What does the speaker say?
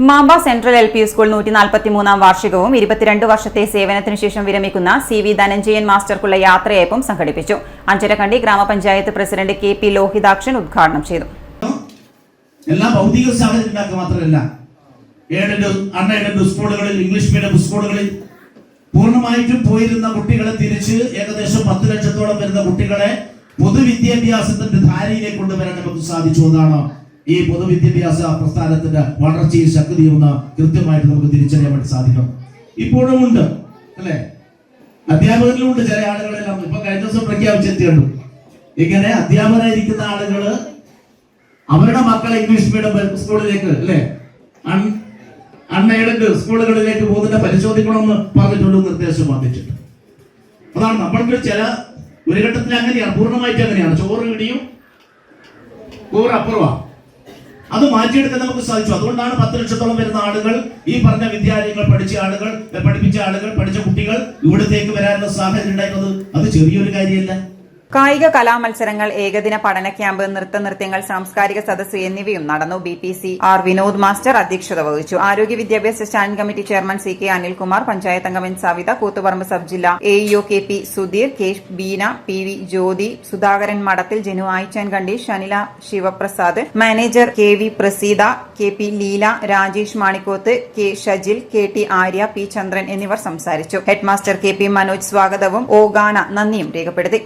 Mamba central LP school 143-ാം വാർഷികവും 22 വർഷത്തെ സേവനത്തിനു ശേഷം വിരമിക്കുന്ന CV ധനഞ്ജയൻ മാസ്റ്റർക്കുള്ള യാത്രയയപ്പും സംഘടിപ്പിച്ചു. അഞ്ചരക്കണ്ടി ഗ്രാമപഞ്ചായത്ത് പ്രസിഡന്റ് KP ലോഹിതാക്ഷൻ ഉദ്ഘാടനം ചെയ്തു. എല്ലാ ഭൗതിക സാഹചര്യങ്ങൾക്ക് മാത്രമല്ല, എയ്ഡഡ് സ്കൂളുകളിൽ, ഇംഗ്ലീഷ് മീഡിയം സ്കൂളുകളിൽ പൂർണ്ണമായിട്ടും പോയിരുന്ന കുട്ടികളെ തിരിച്ച് ഏകദേശം 10 ലക്ഷത്തോളം വരുന്ന കുട്ടികളെ പൊതുവിദ്യാഭ്യാസത്തിന്റെ ധാരയിലേക്ക് കൊണ്ടുവരാൻ നമുക്ക് സാധിച്ചു എന്നാണ് ഈ പൊതുവിദ്യാഭ്യാസ പ്രസ്ഥാനത്തിന്റെ വളർച്ചയും ശക്തിയും എന്ന് കൃത്യമായിട്ട് നമുക്ക് തിരിച്ചറിയാൻ വേണ്ടി സാധിക്കും. ഇപ്പോഴും ഉണ്ട് അല്ലെ, അധ്യാപകരിലുണ്ട് ചില ആളുകളെല്ലാം. ഇപ്പൊ കഴിഞ്ഞ ദിവസം പ്രഖ്യാപിച്ചെത്തിയുണ്ട്, ഇങ്ങനെ അധ്യാപകരായിരിക്കുന്ന ആളുകള് അവരുടെ മക്കളെ ഇംഗ്ലീഷ് മീഡിയം സ്കൂളിലേക്ക് അല്ലെ, അൺഎയ്ഡഡ് സ്കൂളുകളിലേക്ക് പോകുന്ന പരിശോധിക്കണമെന്ന് പറഞ്ഞിട്ടുണ്ട്, നിർദ്ദേശം വന്നിട്ടുണ്ട്. അതാണ് നമ്മൾക്ക് ചില ഒരു ഘട്ടത്തിൽ അങ്ങനെയാണ്, പൂർണ്ണമായിട്ട് അങ്ങനെയാണ്. ചോറ് ഇടിയും കൂറ് അപ്പുറവാ, അത് മാറ്റിയെടുക്കാൻ നമുക്ക് സാധിച്ചു. അതുകൊണ്ടാണ് 10 ലക്ഷത്തോളം വരുന്ന ആളുകൾ, ഈ പറഞ്ഞ വിദ്യാലയങ്ങൾ പഠിച്ച ആളുകൾ, പഠിച്ച കുട്ടികൾ ഇവിടത്തേക്ക് വരാനുള്ള സാഹചര്യം ഉണ്ടായിരുന്നത്. അത് ചെറിയൊരു കാര്യമല്ല. കായിക കലാമത്സരങ്ങൾ, ഏകദിന പഠന ക്യാമ്പ്, നൃത്തനൃത്യങ്ങൾ, സാംസ്കാരിക സദസ്സ് എന്നിവയും നടന്നു. BPC R വിനോദ് മാസ്റ്റർ അധ്യക്ഷത വഹിച്ചു. ആരോഗ്യ വിദ്യാഭ്യാസ standing committee chairman CK Anilkumar, panchayat അംഗം സവിത, കൂത്തുപറമ്പ് സബ് ജില്ലാ AEO KP Sudheer, K Beena, PV Jyothi, Sudhakaran Madathil, Janu Ayichankandi, Shanila Sivaprasad, manager KV Praseetha, KP Leela, Rajesh Manikoth, K Shajil, KT Arya, P Chandran എന്നിവർ സംസാരിച്ചു. ഹെഡ്മാസ്റ്റർ KP മനോജ് സ്വാഗതവും OGANA നന്ദിയും രേഖപ്പെടുത്തി.